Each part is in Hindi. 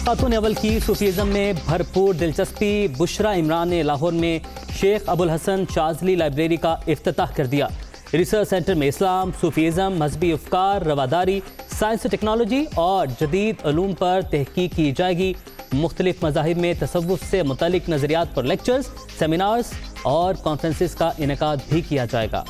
खातून अव्वल की सूफीज़म में भरपूर दिलचस्पी। बुशरा इमरान ने लाहौर में शेख अबुल हसन शाज़ली लाइब्रेरी का इफ्तिताह कर दिया। रिसर्च सेंटर में इस्लाम, सूफीज़म, मजहबी अफकार, रवादारी, साइंस और टेक्नोलॉजी और जदीद उलूम पर तहकीक की जाएगी। मुख्तलिफ मज़ाहिब में तसव्वुफ़ से मुतल्लिक़ नज़रियात पर लेक्चर्स, सेमिनार्स और कॉन्फ्रेंसेस का इनेकाद भी किया जाएगा।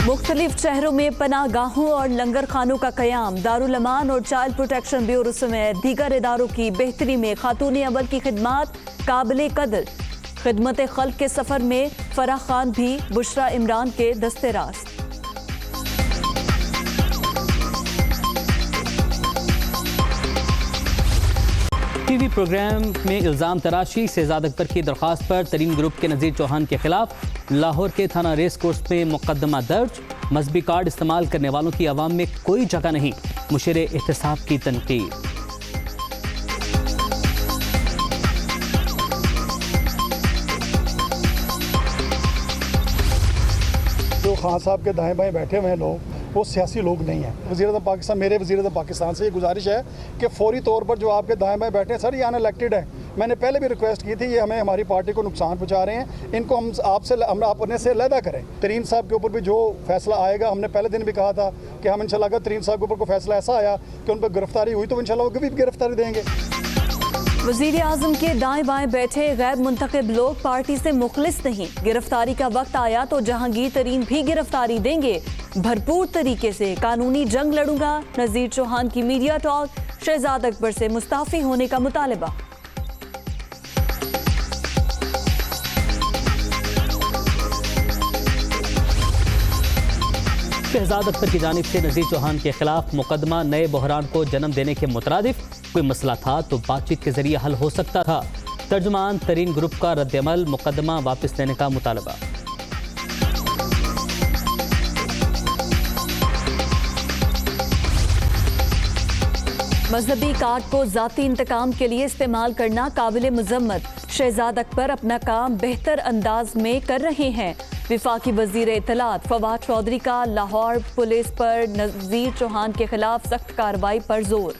मुख्तलिफ शहरों में पनागाहों और लंगर खानों का क़याम। दारुल अमान और चाइल्ड प्रोटेक्शन ब्यूरो समेत दीगर इदारों की बेहतरी में खातून अव्वल की खिदमात काबिल कदर। खिदमत खल्क के सफ़र में फराह खान भी बुशरा इमरान के दस्ते रास्त। टीवी प्रोग्राम में इल्ज़ाम तराशी। शहजाद अकबर की दरख्वास्त पर तरीन ग्रुप के नज़ीर चौहान के खिलाफ लाहौर के थाना रेस कोर्स में मुकदमा दर्ज। मजहबी कार्ड इस्तेमाल करने वालों की आवाम में कोई जगह नहीं, मुशीर एहतसाब की तनकीद। जो खान साहब के दाएं बाएं बैठे हुए हैं लोग, वो सियासी लोग नहीं हैं। वज़ीर-ए-आज़म पाकिस्तान, मेरे वज़ीर-ए-आज़म पाकिस्तान से ये गुजारिश है कि फौरी तौर पर जो आपके दाएं बाएं बैठे हैं, सर ये अनइलेक्टेड है। मैंने पहले भी रिक्वेस्ट की थी, ये हमें हमारी पार्टी को नुकसान पहुंचा रहे हैं, इनको हम अपने से अलहदा करें। तरीन साहब के ऊपर भी जो फैसला आएगा, हमने पहले दिन भी कहा था कि हम इंशाल्लाह अगर तरीन साहब के ऊपर कोई फैसला ऐसा आया कि उन पर गिरफ्तारी हुई तो इंशाल्लाह वो भी गिरफ्तारी देंगे। वज़ीर आज़म के दाएं बाएं बैठे गैर मुंतखब लोग पार्टी से मुखलिस नहीं। गिरफ्तारी का वक्त आया तो जहांगीर तरीन भी गिरफ्तारी देंगे। भरपूर तरीके से कानूनी जंग लड़ूंगा। नज़ीर चौहान की मीडिया टॉक। शहजाद अकबर से मुस्ताफ़ी होने का मुतालबा। शहजाद अकबर की जानिब से नज़ीर चौहान के खिलाफ मुकदमा नए बहरान को जन्म देने के मुतरादिफ। कोई मसला था तो बातचीत के जरिए हल हो सकता था। तर्जुमान तरीन ग्रुप का रद्दअमल, मुकदमा वापस लेने का मुतालबा। मजहबी कार्ड को जाती इंतकाम के लिए इस्तेमाल करना काबिल मजम्मत। शहजाद अकबर अपना काम बेहतर अंदाज में कर रहे हैं। विफाकी वजीर इत्तलात फवाद चौधरी का लाहौर पुलिस पर नज़ीर चौहान के खिलाफ सख्त कार्रवाई पर जोर।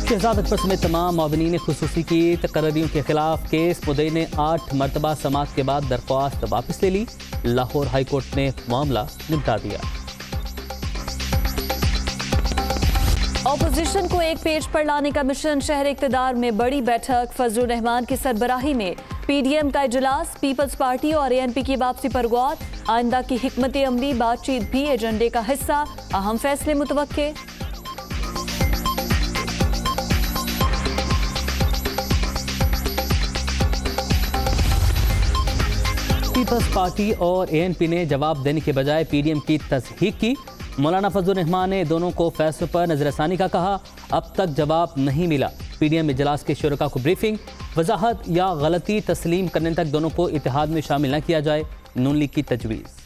शहजाद अकबर समेत तमाम मुआविनीन खुसूसी की तकर्रियों के खिलाफ केस। मुद्दई ने 8 मरतबा समाअत के बाद दरख्वास्त वापस ले ली। लाहौर हाई कोर्ट ने मामला निपटा दिया। ऑपोजिशन को एक पेज पर लाने का मिशन। शहर इक़्तिदार में बड़ी बैठक। फजलुर रहमान की सरबराही में PDM का इजलास। पीपल्स पार्टी और ANP की वापसी पर गौर। आइंदा की हिकमत अमली बातचीत भी एजेंडे का हिस्सा। अहम फैसले मुतवक्के। पीपल्स पार्टी और ANP ने जवाब देने के बजाय PDM की तस्दीक की। मौलाना फजलुर रहमान ने दोनों को फैसलों पर नजरसानी का कहा। अब तक जवाब नहीं मिला। PDM इजलास के शुरका को ब्रीफिंग। वजाहत या गलती तस्लीम करने तक दोनों को इत्तेहाद में शामिल न किया जाए, नून लीग की तजवीज़।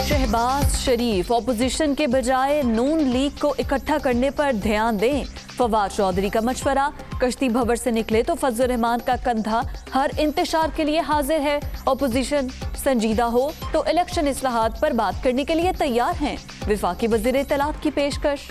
शहबाज शरीफ ऑपोजिशन के बजाय नून लीग को इकट्ठा करने पर ध्यान दें। फवाद चौधरी का मशवरा। कश्ती भंवर से निकले तो फजलुर रहमान का कंधा हर इंतशार के लिए हाजिर है। ऑपोजिशन संजीदा हो तो इलेक्शन इस्लाहात पर बात करने के लिए तैयार हैं। विफाकी वज़ीर इत्तलात की पेशकश।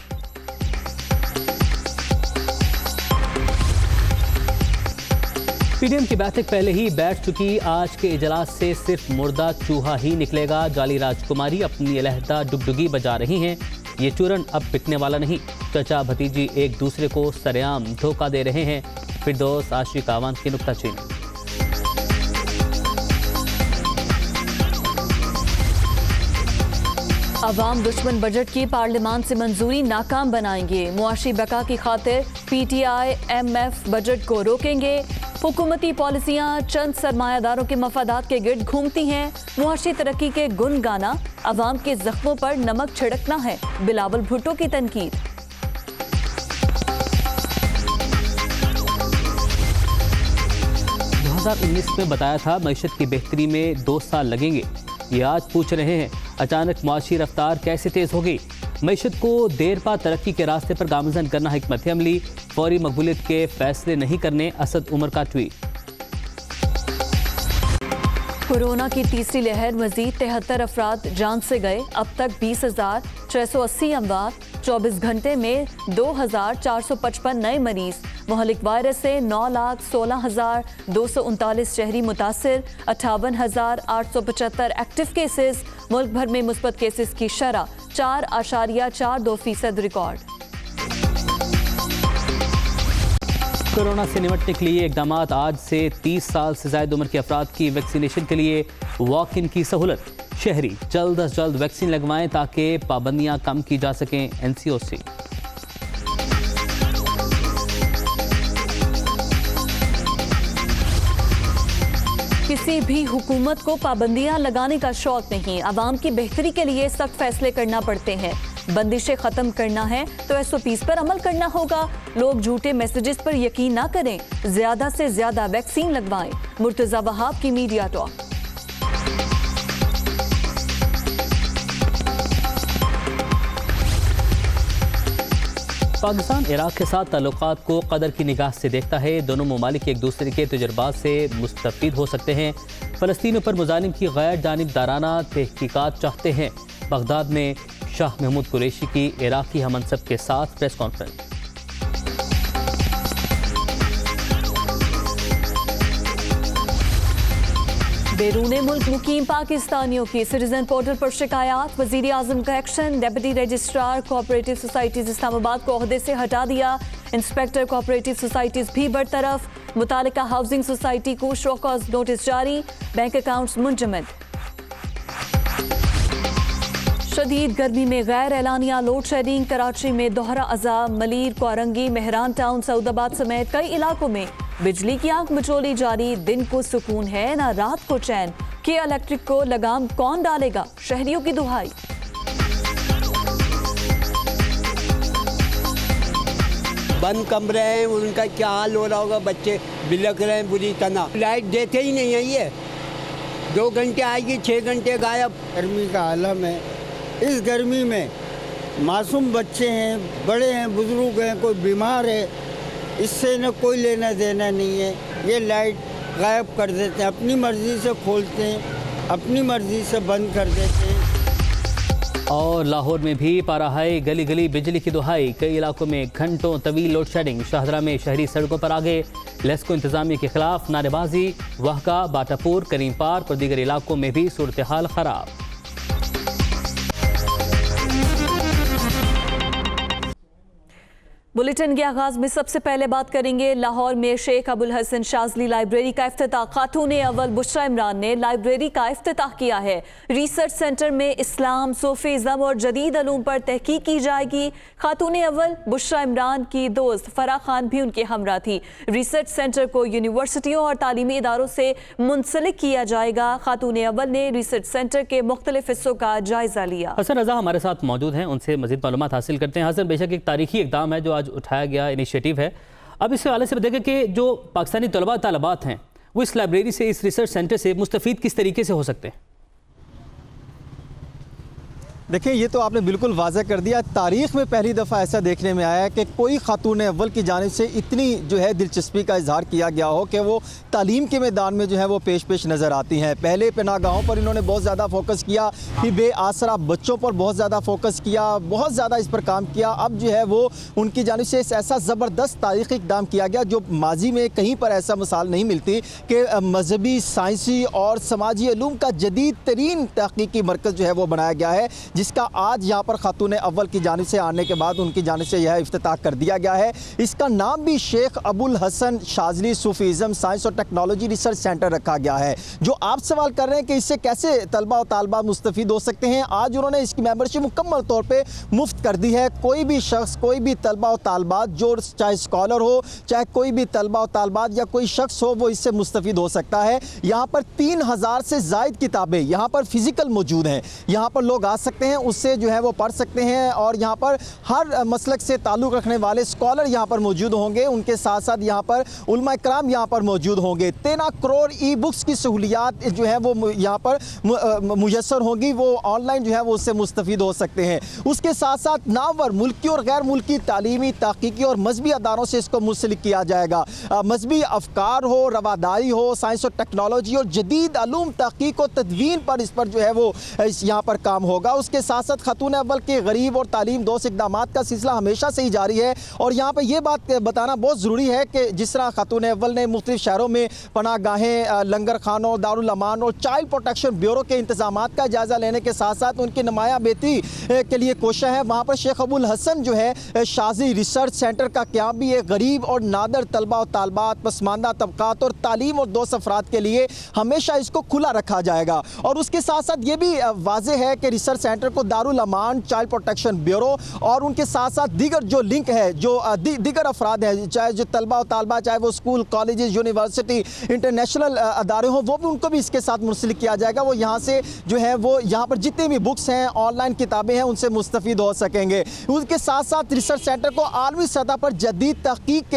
PDM की बैठक पहले ही बैठ चुकी। आज के इजलास से सिर्फ मुर्दा चूहा ही निकलेगा। जाली राजकुमारी अपनी अलहदा डुगडुगी बजा रही हैं। ये चूरन अब बिकने वाला नहीं। चचा भतीजी एक दूसरे को सरेआम धोखा दे रहे हैं। फिरदौस आशिक आवान की नुक्ताचीनी। अवाम दुश्मन बजट की पार्लियामान से मंजूरी नाकाम बनाएंगे। मुआशी बका की खातिर PTI MF बजट को रोकेंगे। हुकूमती पॉलिसियां चंद सरमायादारों के मफादात के गिर्द घूमती हैं। मुआशी तरक्की के गुन गाना अवाम के जख्मों पर नमक छिड़कना है। बिलावल भुट्टो की तनकीद। 2019 में बताया था मईशत की बेहतरी में 2 साल लगेंगे। ये आज पूछ रहे हैं अचानक मुआशी रफ्तार कैसे तेज होगी? मईशत को देर पा तरक्की के रास्ते पर गामजन करना हिकमत अमली, फौरी मकबूलियत के फैसले नहीं करने, असद उमर का ट्वीट। कोरोना की तीसरी लहर, मजीद 73 अफराद जान से गए। अब तक 20,680 अमवात। 24 घंटे में 2,455 नए मरीज। मुहलिक वायरस से 9,16,239 शहरी मुतासिर। 58,875 एक्टिव केसेस। मुल्क भर में मुस्बत केसेस की शरह 4.42% रिकॉर्ड। कोरोना से निपटने के लिए इकदाम। आज से 30 साल से ज्यादा उम्र के अफराद की वैक्सीनेशन के लिए वॉक इन की सहूलत। शहरी जल्द अज जल्द वैक्सीन लगवाएं ताकि पाबंदियां कम की जा सकें। NCOC। किसी भी हुकूमत को पाबंदियां लगाने का शौक नहीं। आवाम की बेहतरी के लिए सख्त फैसले करना पड़ते हैं। बंदिशें खत्म करना है तो SOPs पर अमल करना होगा। लोग झूठे मैसेजेस पर यकीन ना करें। ज्यादा से ज्यादा वैक्सीन लगवाएं। मुर्तजा वहाब की मीडिया टॉक। पाकिस्तान इराक के साथ ताल्लुकात को कदर की निगाह से देखता है। दोनों ममालिक एक दूसरे के तजुर्बात से मुस्तफीद हो सकते हैं। फ़लस्तीनियों पर मुजालिम की गैर जानिबदाराना तहकीकात चाहते हैं। बगदाद में शाह महमूद कुरैशी की इराकी हमनसब के साथ प्रेस कॉन्फ्रेंस। बैरून मुल्क मुकीम पाकिस्तानियों की सिटीजन पोर्टल पर शिकायत। वज़ीर आज़म का action. Deputy registrar cooperative societies Islamabad को ओहदे से हटा दिया। इंस्पेक्टर कोऑपरेटिव सोसाइटीज भी बरतरफ। मुतालिका हाउसिंग सोसाइटी को शो कॉज नोटिस जारी। बैंक अकाउंट्स मुंजमद। शदीद गर्मी में गैर एलानिया लोड शेडिंग। कराची में दोहरा अजाब। मलीर, क्वारंगी, मेहरान टाउन, सऊदाबाद समेत कई इलाकों में बिजली की आंख मचोली जारी। दिन को सुकून है ना रात को चैन। के इलेक्ट्रिक को लगाम कौन डालेगा? शहरियों की दुहाई। बंद कमरे हैं, उनका क्या हाल हो रहा होगा। बच्चे बिलक रहे हैं बुरी तरह। लाइट देते ही नहीं है। ये 2 घंटे आएगी, 6 घंटे गायब। गर्मी का आलम है। इस गर्मी में मासूम बच्चे हैं, बड़े हैं, बुजुर्ग हैं, कोई बीमार है, इससे न कोई लेना देना नहीं है। ये लाइट गायब कर देते हैं, अपनी मर्ज़ी से खोलते हैं, अपनी मर्ज़ी से बंद कर देते हैं। और लाहौर में भी पारा है, गली गली बिजली की दुहाई। कई इलाकों में घंटों तवील लोड शेडिंग। शाहदरा में शहरी सड़कों पर आ गए। लेस्को इंतजामिया के खिलाफ नारेबाजी। वाहका, बाटापुर, करीम पार्क और दीगर इलाकों में भी सूरत हाल खराब। बुलेटिन के आगाज में सबसे पहले बात करेंगे लाहौर में शेख अबुल हसन शाजली लाइब्रेरी का इफ्तिताह। खातून अव्वल बुशरा इमरान ने लाइब्रेरी का इफ्तिताह किया है। रिसर्च सेंटर में इस्लाम, सूफीज़म और जदीद अलूम पर तहकीक की जाएगी। खातून अव्वल बुशरा इमरान की दोस्त फराह खान भी उनके हमरा थी। रिसर्च सेंटर को यूनिवर्सिटियों और तालीमी इदारों से मुंसलिक किया जाएगा। खातून अव्वल ने रिसर्च सेंटर के मुख्तलिफ हिस्सों का जायजा लिया। हसन रजा हमारे साथ मौजूद हैं, उनसे मज़ीद मालूमात हासिल करते हैं। हसन, बेशक एक तारीखी इकदाम है जो आज उठाया गया इनिशिएटिव है। अब इस हवाले से बताइए कि जो पाकिस्तानी तलबा तालिबात हैं वो इस लाइब्रेरी से, इस रिसर्च सेंटर से मुस्तफीद किस तरीके से हो सकते हैं? देखिए, ये तो आपने बिल्कुल वाज़ह कर दिया। तारीख़ में पहली दफ़ा ऐसा देखने में आया है कि कोई खातून अव्वल की जानिब से इतनी जो है दिलचस्पी का इजहार किया गया हो कि वो तालीम के मैदान में जो है वो पेश नज़र आती हैं। पहले पनाहगाहों पर इन्होंने बहुत ज़्यादा फोकस किया, फिर बेआसरा बच्चों पर बहुत ज़्यादा फोकस किया, बहुत ज़्यादा इस पर काम किया। अब जो है वो उनकी जानिब से ऐसा ज़बरदस्त तारीख़ी इक़दाम किया गया जो माजी में कहीं पर ऐसा मिसाल नहीं मिलती कि मजहबी, साइंसी और समाजी इल्म का जदीद तरीन तहक़ीक़ी मरकज़ जो है वो बनाया गया है, जिसका आज यहाँ पर खातून अव्वल की जानिब से आने के बाद उनकी जानिब से यह इफ्तिताह कर दिया गया है। इसका नाम भी शेख अबुल हसन शाजली सूफीज़म साइंस और टेक्नोलॉजी रिसर्च सेंटर रखा गया है। जो आप सवाल कर रहे हैं कि इससे कैसे तलबा और तालबात मुस्तफ़ीद हो सकते हैं, आज उन्होंने इसकी मेंबरशिप मुकम्मल तौर पर मुफ्त कर दी है। कोई भी शख्स, कोई भी तलबा और तालबात जो चाहे स्कॉलर हो, चाहे कोई भी तलबा और तालबात या कोई शख्स हो, वो इससे मुस्तफ़ीद हो सकता है। यहाँ पर 3000 से ज़ायद किताबें यहाँ पर फिज़िकल मौजूद हैं। यहाँ पर लोग आ सकते हैं, हैं उससे जो है वो पढ़ सकते हैं। और यहाँ पर हर मसलक से ताल्लुक़ रखने वाले स्कॉलर यहाँ पर मौजूद होंगे, उनके साथ साथ यहाँ पर उलमा इकराम यहाँ पर मौजूद होंगे। 13 करोड़ ई बुक्स की सहूलियात जो है वो यहाँ पर मुयस्सर होंगी, वो ऑनलाइन जो है वो उससे मुस्तफ़ीद हो सकते हैं। उसके साथ साथ नामवर मुल्की और गैर मुल्की तालीमी, तहक़ीक़ी और मजहबी अदारों से इसको मुंसलिक किया जाएगा। मजहबी अफकार हो, रवादारी हो, साइंस और टेक्नोलॉजी और जदीद अलूम, तहक़ीक़ और तदवीन पर इस पर जो है वो यहाँ पर काम होगा। उसके साथ साथ खातून अव्वल के गरीब और तालीम दोस्त इक़दामात का सिलसिला हमेशा से ही जारी है। और यहाँ पर यह बात बताना बहुत ज़रूरी है कि जिस तरह खातून अव्वल ने मुख्तलिफ शहरों में पनाह गाहें, लंगर खानों, दारुल अमान और चाइल्ड प्रोटेक्शन ब्यूरो के इंतजामात का जायज़ा लेने के साथ साथ उनकी नुमाया बेहतरी के लिए कोशिश है, वहाँ पर शेख अबुल हसन जो है शाज़ली रिसर्च सेंटर का क़याम भी एक गरीब और नादर तलबा और तालबात, पसमानदा तबकात और तालीम और दोस्त अफराद के लिए हमेशा इसको खुला रखा जाएगा। और उसके साथ साथ ये भी वाज़े है कि रिसर्च सेंटर को दारुल अमान, चाइल्ड प्रोटेक्शन ब्यूरो और उनके साथ साथ दीगर जो लिंक है, जो दीगर अफराद हैं, चाहे जो तलबा और तालबा, चाहे वो स्कूल, कॉलेजेस, यूनिवर्सिटी, इंटरनेशनल अदारे हों, वो भी उनको भी इसके साथ मुंसलिक किया जाएगा। वो यहाँ से जो है वो यहाँ पर जितनी भी बुक्स हैं, ऑनलाइन किताबें हैं, उनसे मुस्तफ़ीद हो सकेंगे। उसके साथ साथ रिसर्च सेंटर को आलमी सतह पर जदीद तहक़ीक़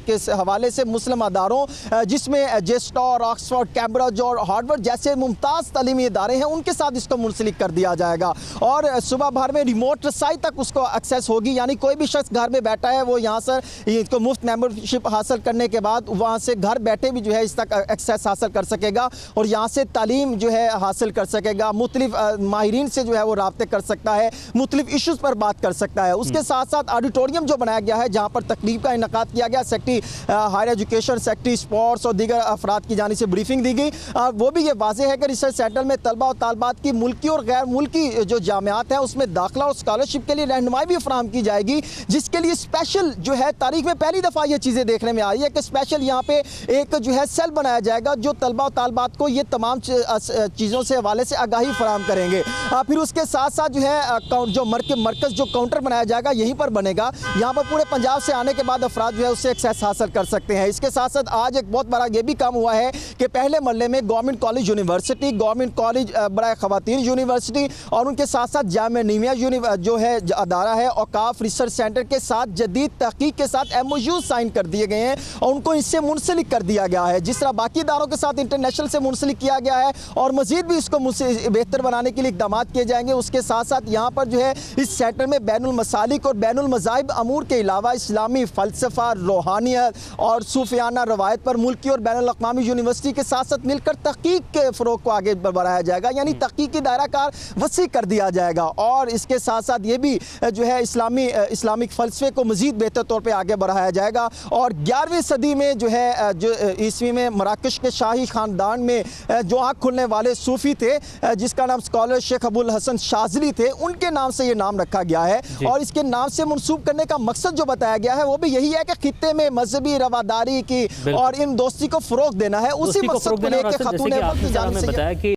के हवाले से मुस्लिम अदारों, जिसमें जेस्टोर, ऑक्सफोर्ड, कैम्ब्रिज और हार्वर्ड जैसे मुमताज़ तालीमी इदारे हैं, उनके साथ इसको मुंसलिक कर दिया जाएगा। और सुबह भर में रिमोट रसाई तक उसको एक्सेस होगी, यानी कोई भी शख्स घर में बैठा है वो यहाँ से इसको मुफ्त मेंबरशिप हासिल करने के बाद वहाँ से घर बैठे भी जो है इस तक एक्सेस हासिल कर सकेगा और यहाँ से तालीम जो है हासिल कर सकेगा, मुख्तलिफ माहिरीन से जो है वो राब्ते कर सकता है, मुख्तलिफ इशूज़ पर बात कर सकता है। उसके साथ साथ ऑडिटोरियम जो बनाया गया है जहाँ पर तकरीब का इनकाद किया गया, secretary higher education, secretary sports और दीगर अफराद की जानिब से ब्रीफिंग दी गई। वो भी ये वाज़े है कि रिसर्च सेंटर में तलबा और तालबात की मुल्की और गैर मुल्की जो जामियात हैं उसमें दाखिला और स्कॉलरशिप के लिए रहनुमाई भी फराहम की जाएगी, जिसके लिए स्पेशल जो है तारीख में पहली दफ़ा ये चीज़ें देखने में आ रही है कि स्पेशल यहाँ पे एक जो है सेल बनाया जाएगा जो तलबा और तालबात को ये तमाम चीज़ों से हवाले से आगाही फराहम करेंगे। फिर उसके साथ साथ जो है जो मरकज़ जो काउंटर बनाया जाएगा यहीं पर बनेगा, यहाँ पर पूरे पंजाब से आने के बाद अफराद जो है उससे एक्सेस हासिल कर सकते हैं। इसके साथ साथ आज एक बहुत बड़ा ये भी काम हुआ है कि पहले मरले में government college university, government college बराए ख़वातीन यूनिवर्सिटी और उनके साथ साथ जामिया निमिया जो है अदारा है औकाफ रिसर्च सेंटर के साथ जदीद तहक़ीक़ के साथ MOU साइन कर दिए गए हैं और उनको इससे मुंसलिक कर दिया गया है, जिस तरह बाकी इदारों के साथ इंटरनेशनल से मुंसलिक किया गया है और मज़ीद भी इसको बेहतर बनाने के लिए इक़दाम किए जाएंगे। उसके साथ साथ यहाँ पर जो है इस सेंटर में बैनुल मसालिक और बैनुल मज़ाहिब अमूर के अलावा इस्लामी फ़लसफ़ा, रूहानियत और सूफियाना रवायत पर मुल्की और बैनुल अक़वामी यूनिवर्सिटी के साथ साथ मिलकर तहक़ीक़ के फ़रोग़ को आगे बढ़ाया जाएगा, यानी तहक़ीक़ी दायरा कार वसी कर दिया जाएगा। और इसके साथ साथ ये भी जो है इस्लामिक फ़लसफ़े को मज़ीद बेहतर तौर पर आगे बढ़ाया जाएगा। और 11वीं सदी में जो है जो ईस्वी में मराकश के शाही ख़ानदान में जो आँख खुलने वाले सूफ़ी थे जिसका नाम स्कॉलर शेख अबुल हसन शाज़ली थे, उनके नाम से ये नाम रखा गया है और इसके नाम से मंसूब करने का मकसद जो बताया गया है वो भी यही है कि खित्ते में मजहबी रवादारी की और इन दोस्ती को फ़रोग़ देना है। उसी मकसद को लेकर खातून अव्वल की जानिब से